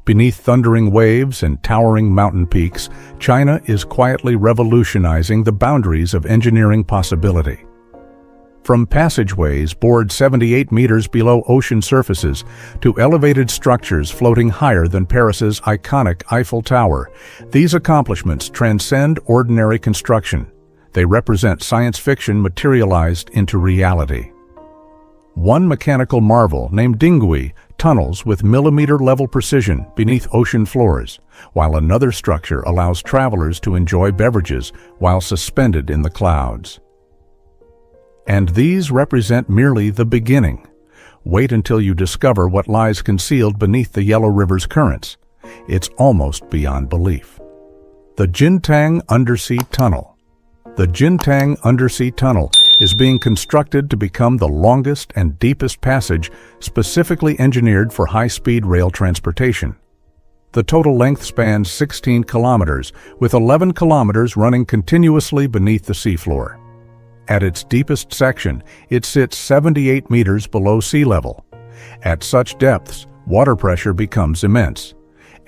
Beneath thundering waves and towering mountain peaks, China is quietly revolutionizing the boundaries of engineering possibility. From passageways bored 78 meters below ocean surfaces to elevated structures floating higher than Paris's iconic Eiffel Tower, these accomplishments transcend ordinary construction. They represent science fiction materialized into reality. One mechanical marvel, named Dinghui, tunnels with millimeter-level precision beneath ocean floors, while another structure allows travelers to enjoy beverages while suspended in the clouds. And these represent merely the beginning. Wait until you discover what lies concealed beneath the Yellow River's currents. It's almost beyond belief. The Jintang Undersea Tunnel. The Jintang Undersea Tunnel is being constructed to become the longest and deepest passage specifically engineered for high-speed rail transportation. The total length spans 16 kilometers, with 11 kilometers running continuously beneath the seafloor. At its deepest section, it sits 78 meters below sea level. At such depths, water pressure becomes immense.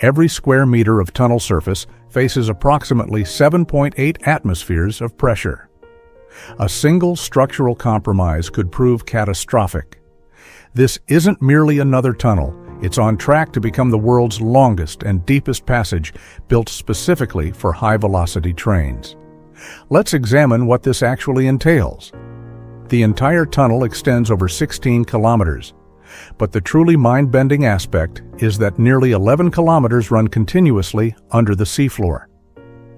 Every square meter of tunnel surface faces approximately 7.8 atmospheres of pressure. A single structural compromise could prove catastrophic. This isn't merely another tunnel. It's on track to become the world's longest and deepest passage built specifically for high-velocity trains. Let's examine what this actually entails. The entire tunnel extends over 16 kilometers. But the truly mind-bending aspect is that nearly 11 kilometers run continuously under the seafloor.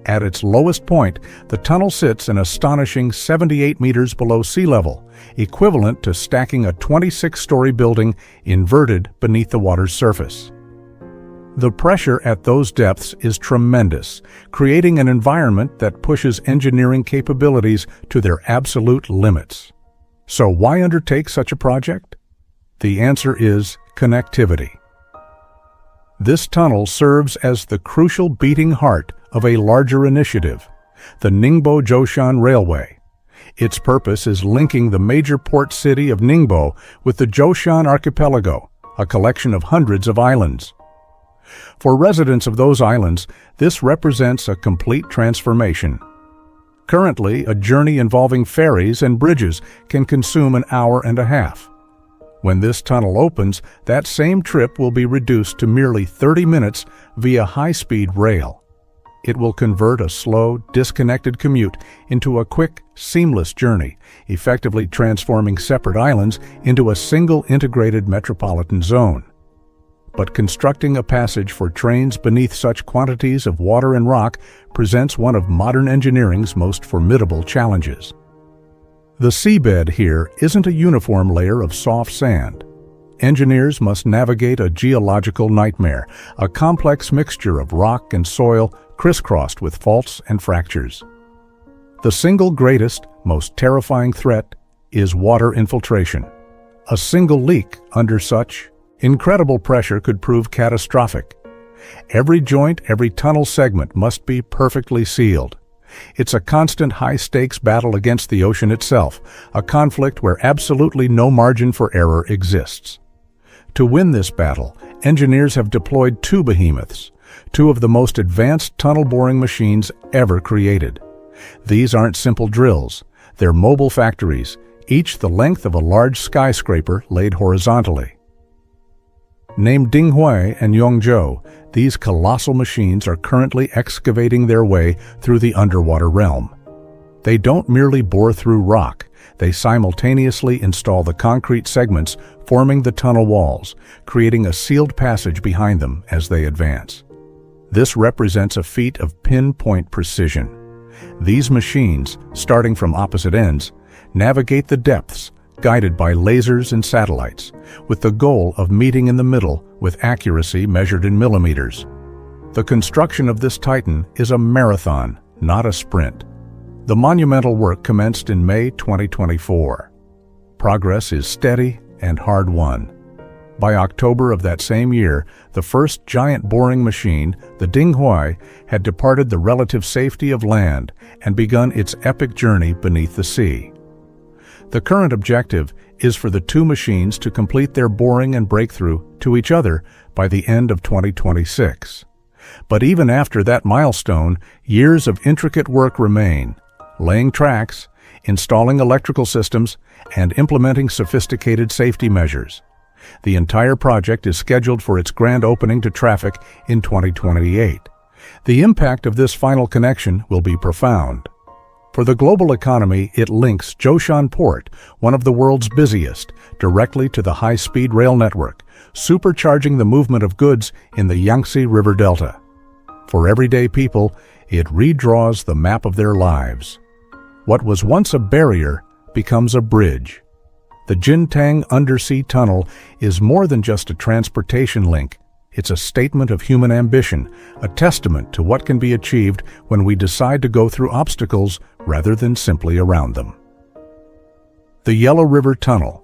At its lowest point, the tunnel sits an astonishing 78 meters below sea level, equivalent to stacking a 26-story building inverted beneath the water's surface. The pressure at those depths is tremendous, creating an environment that pushes engineering capabilities to their absolute limits. So why undertake such a project? The answer is connectivity. This tunnel serves as the crucial beating heart of a larger initiative, the Ningbo-Zhoushan Railway. Its purpose is linking the major port city of Ningbo with the Zhoushan Archipelago, a collection of hundreds of islands. For residents of those islands, this represents a complete transformation. Currently, a journey involving ferries and bridges can consume an hour and a half. When this tunnel opens, that same trip will be reduced to merely 30 minutes via high-speed rail. It will convert a slow, disconnected commute into a quick, seamless journey, effectively transforming separate islands into a single integrated metropolitan zone. But constructing a passage for trains beneath such quantities of water and rock presents one of modern engineering's most formidable challenges. The seabed here isn't a uniform layer of soft sand. Engineers must navigate a geological nightmare, a complex mixture of rock and soil crisscrossed with faults and fractures. The single greatest, most terrifying threat is water infiltration. A single leak under such incredible pressure could prove catastrophic. Every joint, every tunnel segment must be perfectly sealed. It's a constant high-stakes battle against the ocean itself, a conflict where absolutely no margin for error exists. To win this battle, engineers have deployed two behemoths, two of the most advanced tunnel boring machines ever created. These aren't simple drills. They're mobile factories, each the length of a large skyscraper laid horizontally. Named Dinghui and Yongzhou, these colossal machines are currently excavating their way through the underwater realm. They don't merely bore through rock, they simultaneously install the concrete segments forming the tunnel walls, creating a sealed passage behind them as they advance. This represents a feat of pinpoint precision. These machines, starting from opposite ends, navigate the depths, guided by lasers and satellites, with the goal of meeting in the middle with accuracy measured in millimeters. The construction of this titan is a marathon, not a sprint. The monumental work commenced in May 2024. Progress is steady and hard-won. By October of that same year, the first giant boring machine, the Dinghui, had departed the relative safety of land and begun its epic journey beneath the sea. The current objective is for the two machines to complete their boring and breakthrough to each other by the end of 2026. But even after that milestone, years of intricate work remain, laying tracks, installing electrical systems, and implementing sophisticated safety measures. The entire project is scheduled for its grand opening to traffic in 2028. The impact of this final connection will be profound. For the global economy, it links Zhoushan Port, one of the world's busiest, directly to the high-speed rail network, supercharging the movement of goods in the Yangtze River Delta. For everyday people, it redraws the map of their lives. What was once a barrier becomes a bridge. The Jintang Undersea Tunnel is more than just a transportation link. It's a statement of human ambition, a testament to what can be achieved when we decide to go through obstacles rather than simply around them. The Yellow River Tunnel.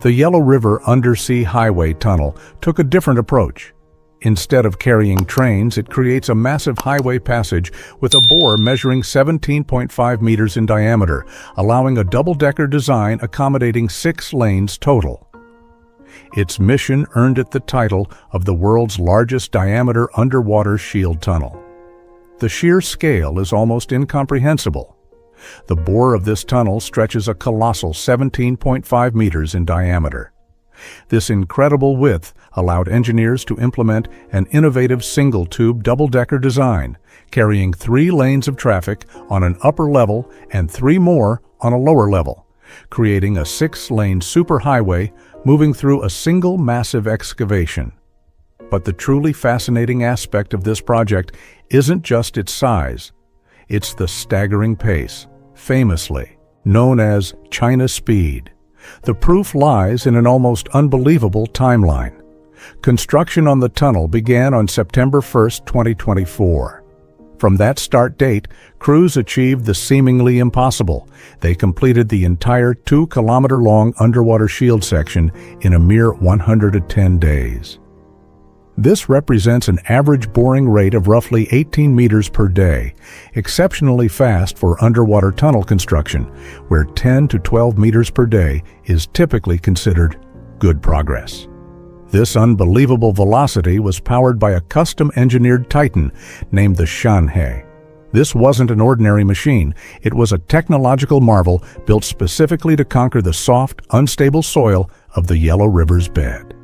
The Yellow River Undersea Highway Tunnel took a different approach. Instead of carrying trains, it creates a massive highway passage with a bore measuring 17.5 meters in diameter, allowing a double-decker design accommodating 6 lanes total. Its mission earned it the title of the world's largest diameter underwater shield tunnel. The sheer scale is almost incomprehensible. The bore of this tunnel stretches a colossal 17.5 meters in diameter. This incredible width allowed engineers to implement an innovative single-tube double-decker design, carrying 3 lanes of traffic on an upper level and 3 more on a lower level, creating a 6-lane superhighway moving through a single massive excavation. But the truly fascinating aspect of this project isn't just its size. It's the staggering pace, famously known as China speed. The proof lies in an almost unbelievable timeline. Construction on the tunnel began on September 1, 2024. From that start date, crews achieved the seemingly impossible. They completed the entire 2-kilometer-long underwater shield section in a mere 110 days. This represents an average boring rate of roughly 18 meters per day, exceptionally fast for underwater tunnel construction, where 10 to 12 meters per day is typically considered good progress. This unbelievable velocity was powered by a custom-engineered Titan named the Shanhe. This wasn't an ordinary machine. It was a technological marvel built specifically to conquer the soft, unstable soil of the Yellow River's bed.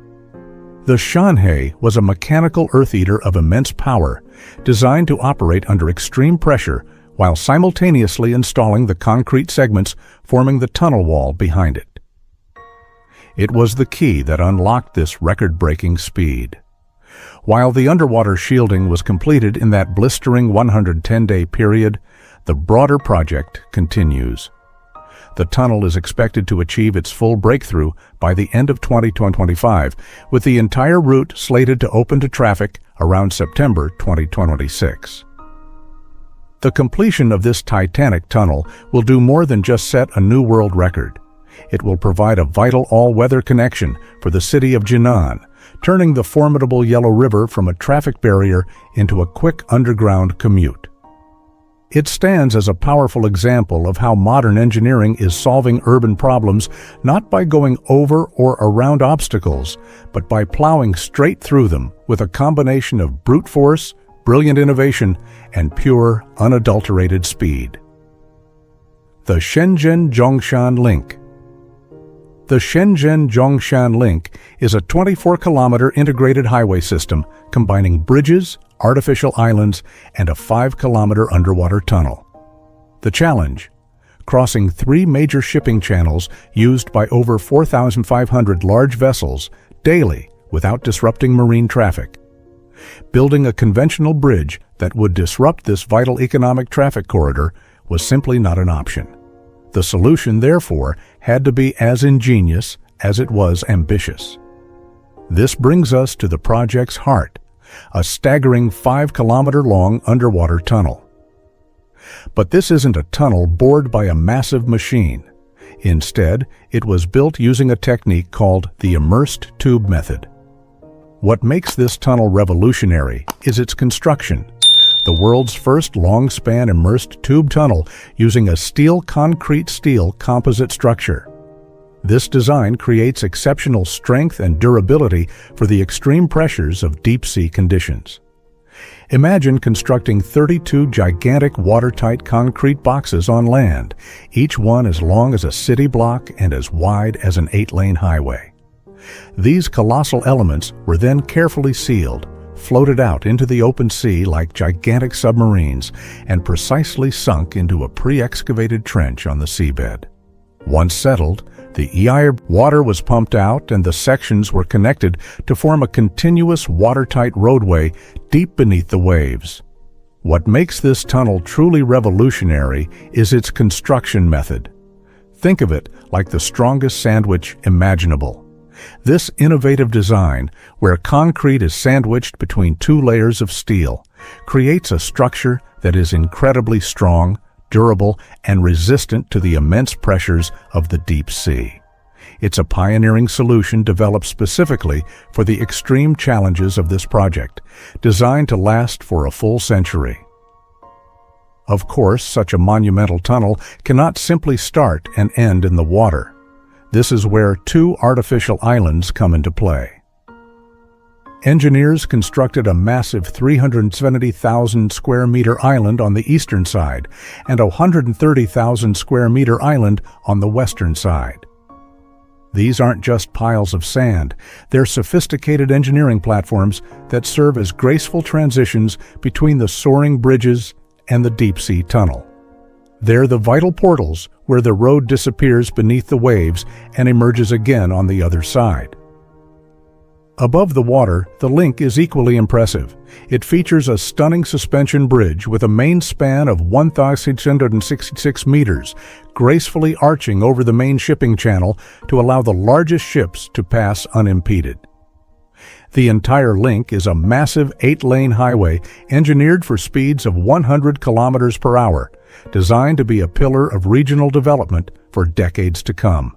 The Shanhe was a mechanical earth eater of immense power, designed to operate under extreme pressure while simultaneously installing the concrete segments forming the tunnel wall behind it. It was the key that unlocked this record-breaking speed. While the underwater shielding was completed in that blistering 110-day period, the broader project continues. The tunnel is expected to achieve its full breakthrough by the end of 2025, with the entire route slated to open to traffic around September 2026. The completion of this titanic tunnel will do more than just set a new world record. It will provide a vital all-weather connection for the city of Jinan, turning the formidable Yellow River from a traffic barrier into a quick underground commute. It stands as a powerful example of how modern engineering is solving urban problems not by going over or around obstacles, but by plowing straight through them with a combination of brute force, brilliant innovation, and pure, unadulterated speed. The Shenzhen-Zhongshan Link. The Shenzhen-Zhongshan Link is a 24-kilometer integrated highway system combining bridges, artificial islands, and a 5-kilometer underwater tunnel. The challenge: crossing 3 major shipping channels used by over 4,500 large vessels daily without disrupting marine traffic. Building a conventional bridge that would disrupt this vital economic traffic corridor was simply not an option. The solution, therefore, had to be as ingenious as it was ambitious. This brings us to the project's heart, a staggering 5-kilometer-long underwater tunnel. But this isn't a tunnel bored by a massive machine. Instead, it was built using a technique called the immersed tube method. What makes this tunnel revolutionary is its construction. the world's first long-span immersed tube tunnel using a steel-concrete-steel composite structure. This design creates exceptional strength and durability for the extreme pressures of deep-sea conditions. Imagine constructing 32 gigantic watertight concrete boxes on land, each one as long as a city block and as wide as an 8-lane highway. These colossal elements were then carefully sealed, floated out into the open sea like gigantic submarines, and precisely sunk into a pre-excavated trench on the seabed. Once settled, the water was pumped out and the sections were connected to form a continuous watertight roadway deep beneath the waves. What makes this tunnel truly revolutionary is its construction method. Think of it like the strongest sandwich imaginable. This innovative design, where concrete is sandwiched between 2 layers of steel, creates a structure that is incredibly strong, durable, and resistant to the immense pressures of the deep sea. It's a pioneering solution developed specifically for the extreme challenges of this project, designed to last for a full century. Of course, such a monumental tunnel cannot simply start and end in the water. This is where 2 artificial islands come into play. Engineers constructed a massive 370,000 square meter island on the eastern side and a 130,000 square meter island on the western side. These aren't just piles of sand, they're sophisticated engineering platforms that serve as graceful transitions between the soaring bridges and the deep-sea tunnel. They're the vital portals where the road disappears beneath the waves and emerges again on the other side. Above the water, the link is equally impressive. It features a stunning suspension bridge with a main span of 1,666 meters, gracefully arching over the main shipping channel to allow the largest ships to pass unimpeded. The entire link is a massive 8-lane highway engineered for speeds of 100 kilometers per hour, designed to be a pillar of regional development for decades to come.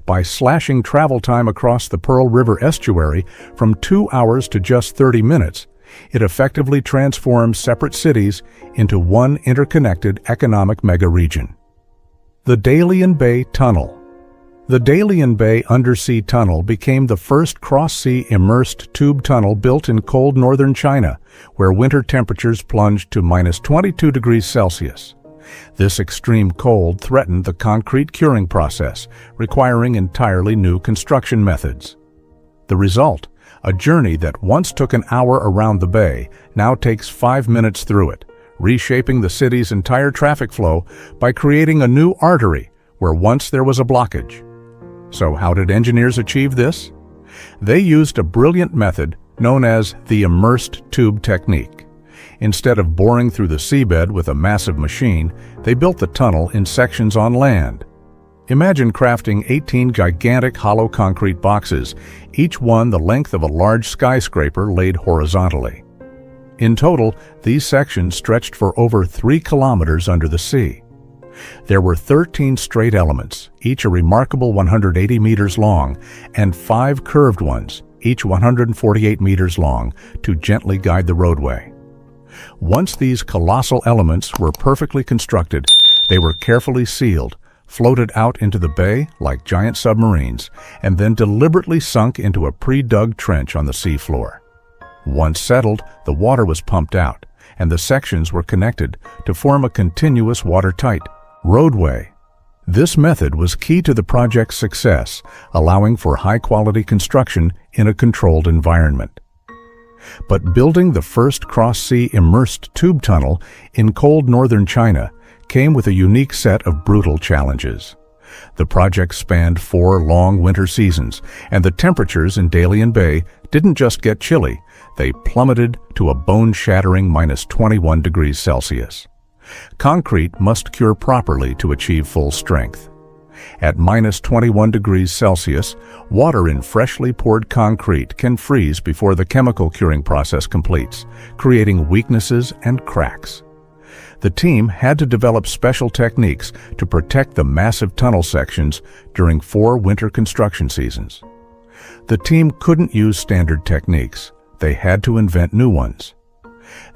By slashing travel time across the Pearl River estuary from 2 hours to just 30 minutes, it effectively transforms separate cities into one interconnected economic mega-region. The Dalian Bay Tunnel. The Dalian Bay Undersea Tunnel became the first cross-sea immersed tube tunnel built in cold northern China, where winter temperatures plunged to -22 degrees Celsius. This extreme cold threatened the concrete curing process, requiring entirely new construction methods. The result, a journey that once took an hour around the bay, now takes 5 minutes through it, reshaping the city's entire traffic flow by creating a new artery where once there was a blockage. So how did engineers achieve this? They used a brilliant method known as the immersed tube technique. Instead of boring through the seabed with a massive machine, they built the tunnel in sections on land. Imagine crafting 18 gigantic hollow concrete boxes, each one the length of a large skyscraper laid horizontally. In total, these sections stretched for over 3 kilometers under the sea. There were 13 straight elements, each a remarkable 180 meters long, and 5 curved ones, each 148 meters long, to gently guide the roadway. Once these colossal elements were perfectly constructed, they were carefully sealed, floated out into the bay like giant submarines, and then deliberately sunk into a pre-dug trench on the seafloor. Once settled, the water was pumped out, and the sections were connected to form a continuous watertight roadway. This method was key to the project's success, allowing for high-quality construction in a controlled environment. But building the first cross-sea immersed tube tunnel in cold northern China came with a unique set of brutal challenges. The project spanned 4 long winter seasons, and the temperatures in Dalian Bay didn't just get chilly, they plummeted to a bone-shattering -21 degrees Celsius. Concrete must cure properly to achieve full strength. At -21 degrees Celsius, water in freshly poured concrete can freeze before the chemical curing process completes, creating weaknesses and cracks. The team had to develop special techniques to protect the massive tunnel sections during 4 winter construction seasons. The team couldn't use standard techniques. They had to invent new ones.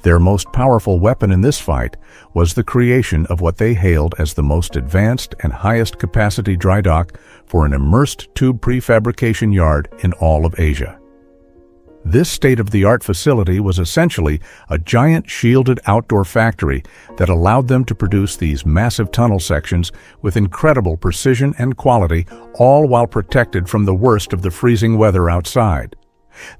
Their most powerful weapon in this fight was the creation of what they hailed as the most advanced and highest capacity dry dock for an immersed tube prefabrication yard in all of Asia. This state-of-the-art facility was essentially a giant shielded outdoor factory that allowed them to produce these massive tunnel sections with incredible precision and quality, all while protected from the worst of the freezing weather outside.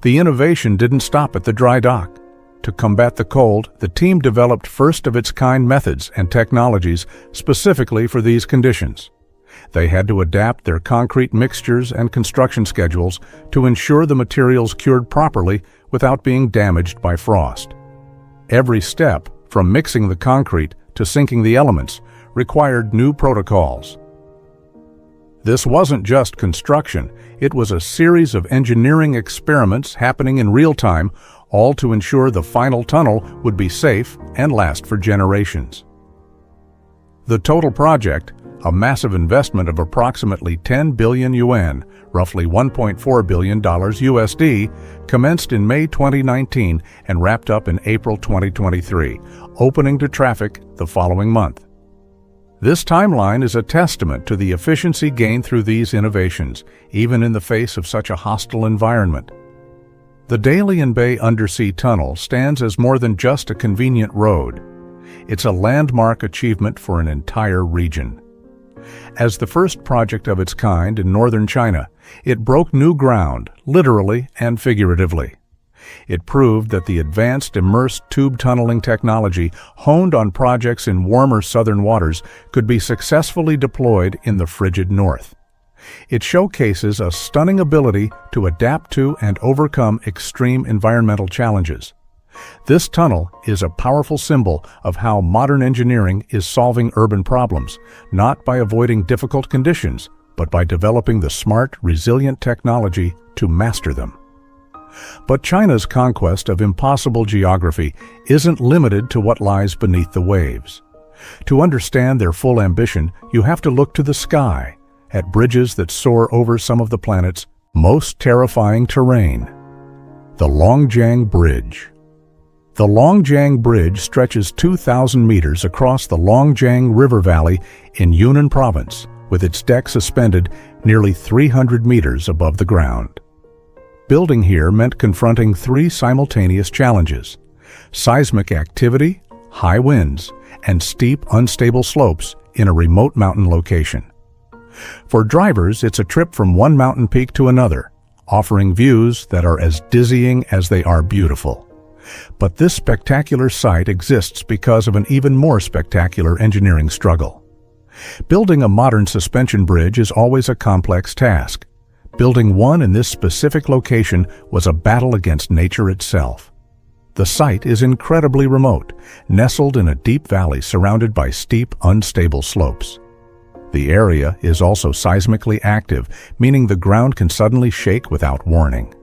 The innovation didn't stop at the dry dock. To combat the cold, the team developed first-of-its-kind methods and technologies specifically for these conditions. They had to adapt their concrete mixtures and construction schedules to ensure the materials cured properly without being damaged by frost. Every step, from mixing the concrete to sinking the elements, required new protocols. This wasn't just construction, it was a series of engineering experiments happening in real time, all to ensure the final tunnel would be safe and last for generations. The total project, a massive investment of approximately 10 billion yuan, roughly $1.4 billion USD, commenced in May 2019 and wrapped up in April 2023, opening to traffic the following month. This timeline is a testament to the efficiency gained through these innovations, even in the face of such a hostile environment. The Dalian Bay Undersea Tunnel stands as more than just a convenient road. It's a landmark achievement for an entire region. As the first project of its kind in northern China, it broke new ground, literally and figuratively. It proved that the advanced immersed tube tunneling technology honed on projects in warmer southern waters could be successfully deployed in the frigid north. It showcases a stunning ability to adapt to and overcome extreme environmental challenges. This tunnel is a powerful symbol of how modern engineering is solving urban problems, not by avoiding difficult conditions, but by developing the smart, resilient technology to master them. But China's conquest of impossible geography isn't limited to what lies beneath the waves. To understand their full ambition, you have to look to the sky, at bridges that soar over some of the planet's most terrifying terrain. The Longjiang Bridge. The Longjiang Bridge stretches 2,000 meters across the Longjiang River Valley in Yunnan Province, with its deck suspended nearly 300 meters above the ground. Building here meant confronting three simultaneous challenges: seismic activity, high winds, and steep, unstable slopes in a remote mountain location. For drivers, it's a trip from one mountain peak to another, offering views that are as dizzying as they are beautiful. But this spectacular sight exists because of an even more spectacular engineering struggle. Building a modern suspension bridge is always a complex task. Building one in this specific location was a battle against nature itself. The site is incredibly remote, nestled in a deep valley surrounded by steep, unstable slopes. The area is also seismically active, meaning the ground can suddenly shake without warning.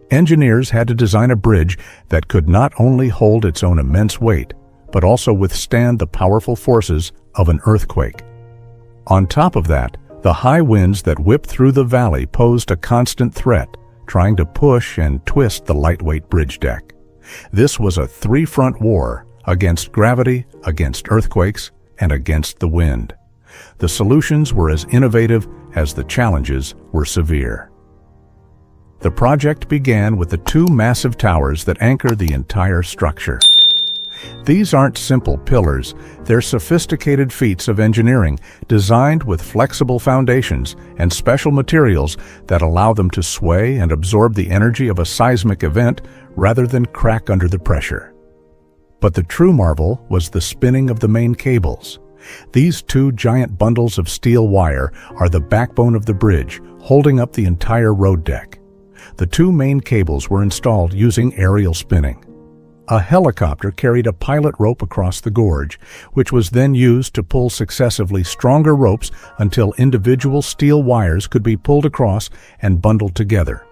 Engineers had to design a bridge that could not only hold its own immense weight, but also withstand the powerful forces of an earthquake. On top of that, the high winds that whipped through the valley posed a constant threat, trying to push and twist the lightweight bridge deck. This was a three-front war against gravity, against earthquakes, and against the wind. The solutions were as innovative as the challenges were severe. The project began with the two massive towers that anchor the entire structure. These aren't simple pillars, they're sophisticated feats of engineering designed with flexible foundations and special materials that allow them to sway and absorb the energy of a seismic event rather than crack under the pressure. But the true marvel was the spinning of the main cables. These two giant bundles of steel wire are the backbone of the bridge, holding up the entire road deck. The two main cables were installed using aerial spinning. A helicopter carried a pilot rope across the gorge, which was then used to pull successively stronger ropes until individual steel wires could be pulled across and bundled together.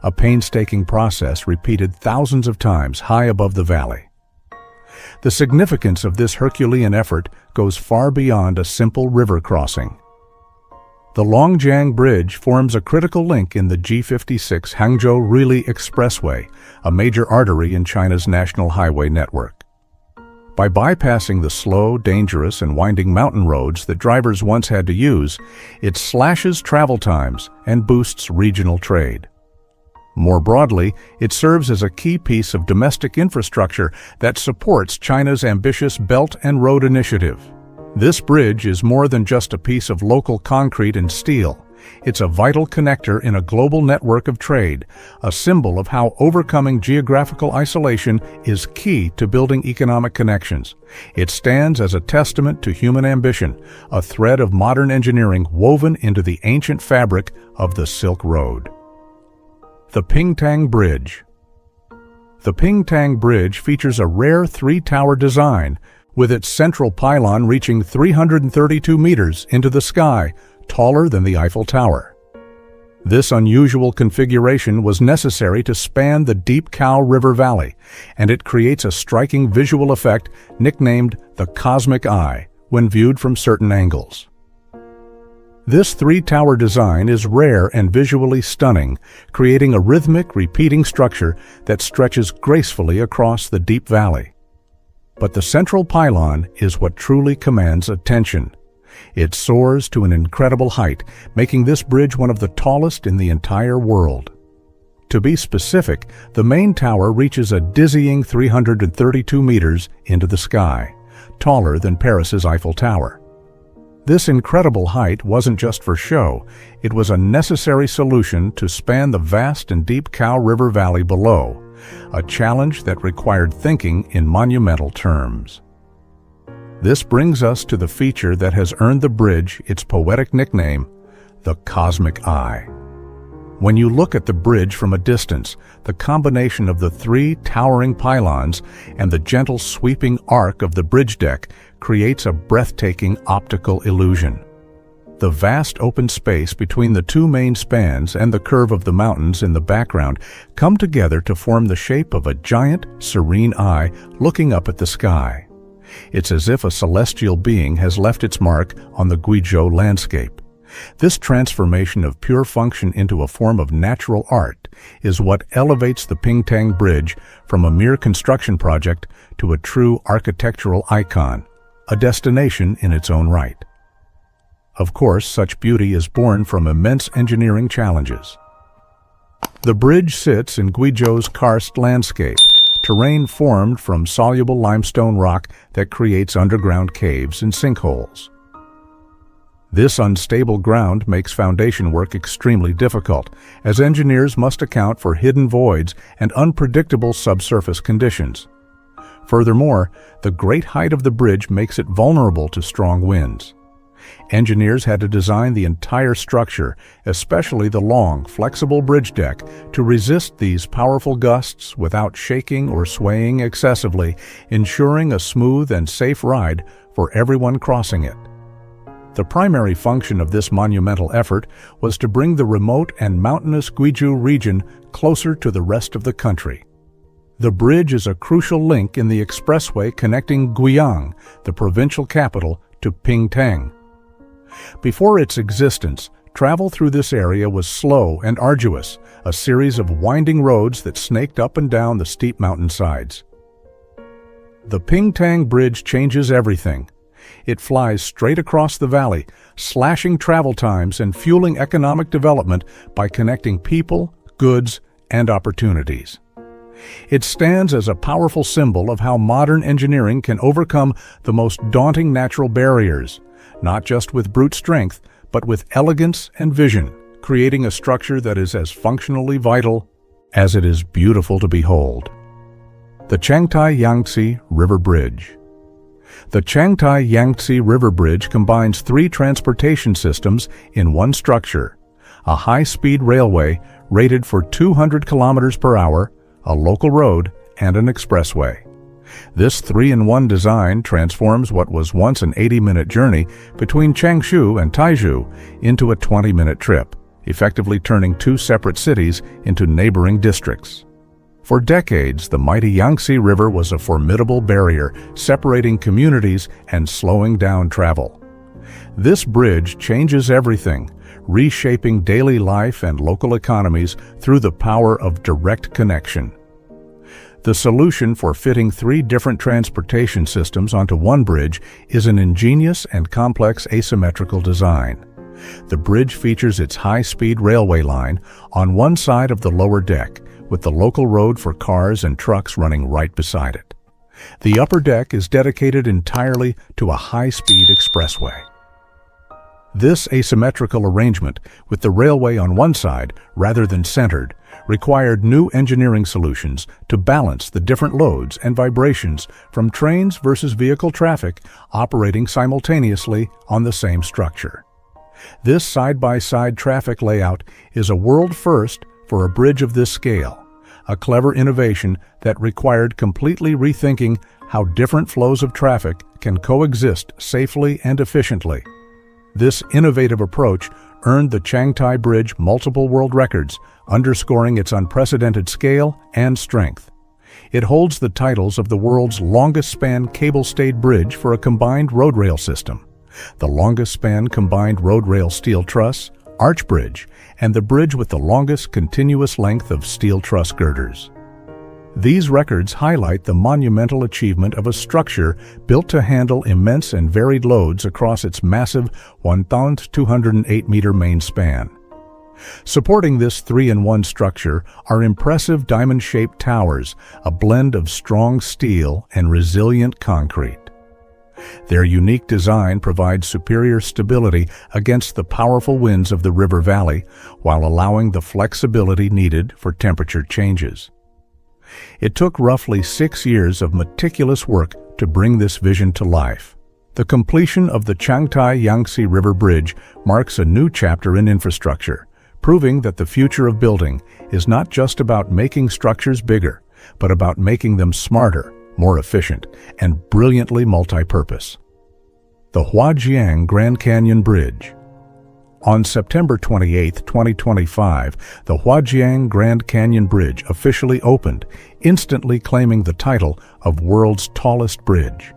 A painstaking process repeated thousands of times high above the valley. The significance of this Herculean effort goes far beyond a simple river crossing. The Longjiang Bridge forms a critical link in the G56 Hangzhou-Rili Expressway, a major artery in China's national highway network. By bypassing the slow, dangerous, and winding mountain roads that drivers once had to use, it slashes travel times and boosts regional trade. More broadly, it serves as a key piece of domestic infrastructure that supports China's ambitious Belt and Road Initiative. This bridge is more than just a piece of local concrete and steel. It's a vital connector in a global network of trade, a symbol of how overcoming geographical isolation is key to building economic connections. It stands as a testament to human ambition, a thread of modern engineering woven into the ancient fabric of the Silk Road. The Pingtang Bridge. The Pingtang Bridge features a rare three-tower design, with its central pylon reaching 332 meters into the sky, taller than the Eiffel Tower. This unusual configuration was necessary to span the deep Kao River Valley, and it creates a striking visual effect nicknamed the Cosmic Eye when viewed from certain angles. This three-tower design is rare and visually stunning, creating a rhythmic, repeating structure that stretches gracefully across the deep valley. But the central pylon is what truly commands attention. It soars to an incredible height, making this bridge one of the tallest in the entire world. To be specific, the main tower reaches a dizzying 332 meters into the sky, taller than Paris's Eiffel Tower. This incredible height wasn't just for show, it was a necessary solution to span the vast and deep Kao River Valley below, a challenge that required thinking in monumental terms. This brings us to the feature that has earned the bridge its poetic nickname, the Cosmic Eye. When you look at the bridge from a distance, the combination of the three towering pylons and the gentle sweeping arc of the bridge deck creates a breathtaking optical illusion. The vast open space between the two main spans and the curve of the mountains in the background come together to form the shape of a giant, serene eye looking up at the sky. It's as if a celestial being has left its mark on the Guizhou landscape. This transformation of pure function into a form of natural art is what elevates the Pingtang Bridge from a mere construction project to a true architectural icon, a destination in its own right. Of course, such beauty is born from immense engineering challenges. The bridge sits in Guizhou's karst landscape, terrain formed from soluble limestone rock that creates underground caves and sinkholes. This unstable ground makes foundation work extremely difficult, as engineers must account for hidden voids and unpredictable subsurface conditions. Furthermore, the great height of the bridge makes it vulnerable to strong winds. Engineers had to design the entire structure, especially the long, flexible bridge deck, to resist these powerful gusts without shaking or swaying excessively, ensuring a smooth and safe ride for everyone crossing it. The primary function of this monumental effort was to bring the remote and mountainous Guizhou region closer to the rest of the country. The bridge is a crucial link in the expressway connecting Guiyang, the provincial capital, to Pingtang. Before its existence, travel through this area was slow and arduous, a series of winding roads that snaked up and down the steep mountainsides. The Pingtang Bridge changes everything. It flies straight across the valley, slashing travel times and fueling economic development by connecting people, goods, and opportunities. It stands as a powerful symbol of how modern engineering can overcome the most daunting natural barriers, not just with brute strength, but with elegance and vision, creating a structure that is as functionally vital as it is beautiful to behold. The Changtai-Yangtze River Bridge. The Changtai-Yangtze River Bridge combines three transportation systems in one structure: a high-speed railway rated for 200 kilometers per hour, a local road, and an expressway. This three-in-one design transforms what was once an 80-minute journey between Changshu and Taizhou into a 20-minute trip, effectively turning two separate cities into neighboring districts. For decades, the mighty Yangtze River was a formidable barrier separating communities and slowing down travel. This bridge changes everything, reshaping daily life and local economies through the power of direct connection. The solution for fitting 3 different transportation systems onto one bridge is an ingenious and complex asymmetrical design. The bridge features its high-speed railway line on one side of the lower deck, with the local road for cars and trucks running right beside it. The upper deck is dedicated entirely to a high-speed expressway. This asymmetrical arrangement, with the railway on one side rather than centered, required new engineering solutions to balance the different loads and vibrations from trains versus vehicle traffic operating simultaneously on the same structure. This side-by-side traffic layout is a world first for a bridge of this scale, a clever innovation that required completely rethinking how different flows of traffic can coexist safely and efficiently. This innovative approach earned the Yantai Bridge multiple world records, underscoring its unprecedented scale and strength. It holds the titles of the world's longest-span cable-stayed bridge for a combined road rail system, the longest-span combined road rail steel truss, arch bridge, and the bridge with the longest continuous length of steel truss girders. These records highlight the monumental achievement of a structure built to handle immense and varied loads across its massive 1,208-meter main span. Supporting this 3-in-1 structure are impressive diamond-shaped towers, a blend of strong steel and resilient concrete. Their unique design provides superior stability against the powerful winds of the river valley, while allowing the flexibility needed for temperature changes. It took roughly 6 years of meticulous work to bring this vision to life. The completion of the Yantai-Yangtze River Bridge marks a new chapter in infrastructure, proving that the future of building is not just about making structures bigger, but about making them smarter, more efficient, and brilliantly multi-purpose. The Huajiang Grand Canyon Bridge. On September 28, 2025, the Huajiang Grand Canyon Bridge officially opened, instantly claiming the title of world's tallest bridge.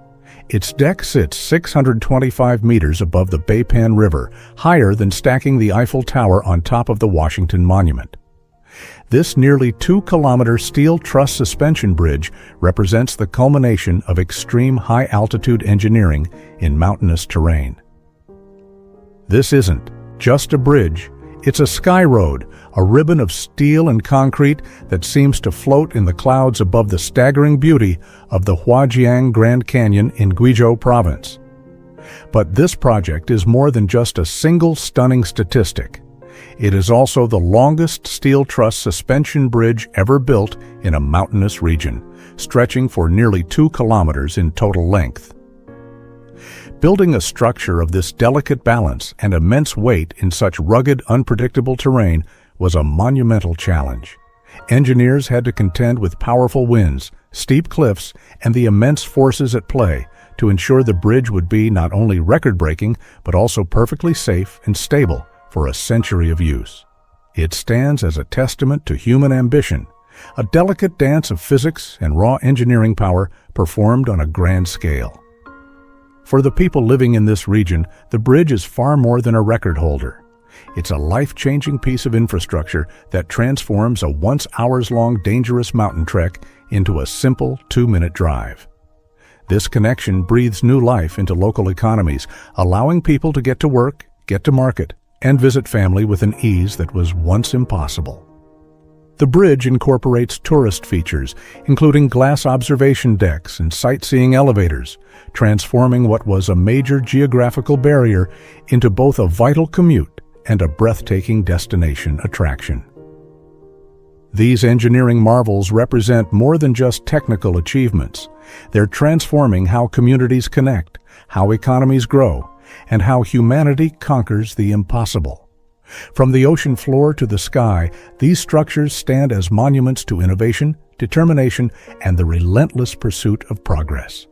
Its deck sits 625 meters above the Beipan River, higher than stacking the Eiffel Tower on top of the Washington Monument. This nearly 2-kilometer steel truss suspension bridge represents the culmination of extreme high-altitude engineering in mountainous terrain. This isn't just a bridge, it's a sky road, a ribbon of steel and concrete that seems to float in the clouds above the staggering beauty of the Huajiang Grand Canyon in Guizhou Province. But this project is more than just a single stunning statistic. It is also the longest steel truss suspension bridge ever built in a mountainous region, stretching for nearly 2 kilometers in total length. Building a structure of this delicate balance and immense weight in such rugged, unpredictable terrain was a monumental challenge. Engineers had to contend with powerful winds, steep cliffs, and the immense forces at play to ensure the bridge would be not only record-breaking, but also perfectly safe and stable for a century of use. It stands as a testament to human ambition, a delicate dance of physics and raw engineering power performed on a grand scale. For the people living in this region, the bridge is far more than a record holder. It's a life-changing piece of infrastructure that transforms a once hours-long dangerous mountain trek into a simple 2-minute drive. This connection breathes new life into local economies, allowing people to get to work, get to market, and visit family with an ease that was once impossible. The bridge incorporates tourist features, including glass observation decks and sightseeing elevators, transforming what was a major geographical barrier into both a vital commute and a breathtaking destination attraction. These engineering marvels represent more than just technical achievements. They're transforming how communities connect, how economies grow, and how humanity conquers the impossible. From the ocean floor to the sky, these structures stand as monuments to innovation, determination, and the relentless pursuit of progress.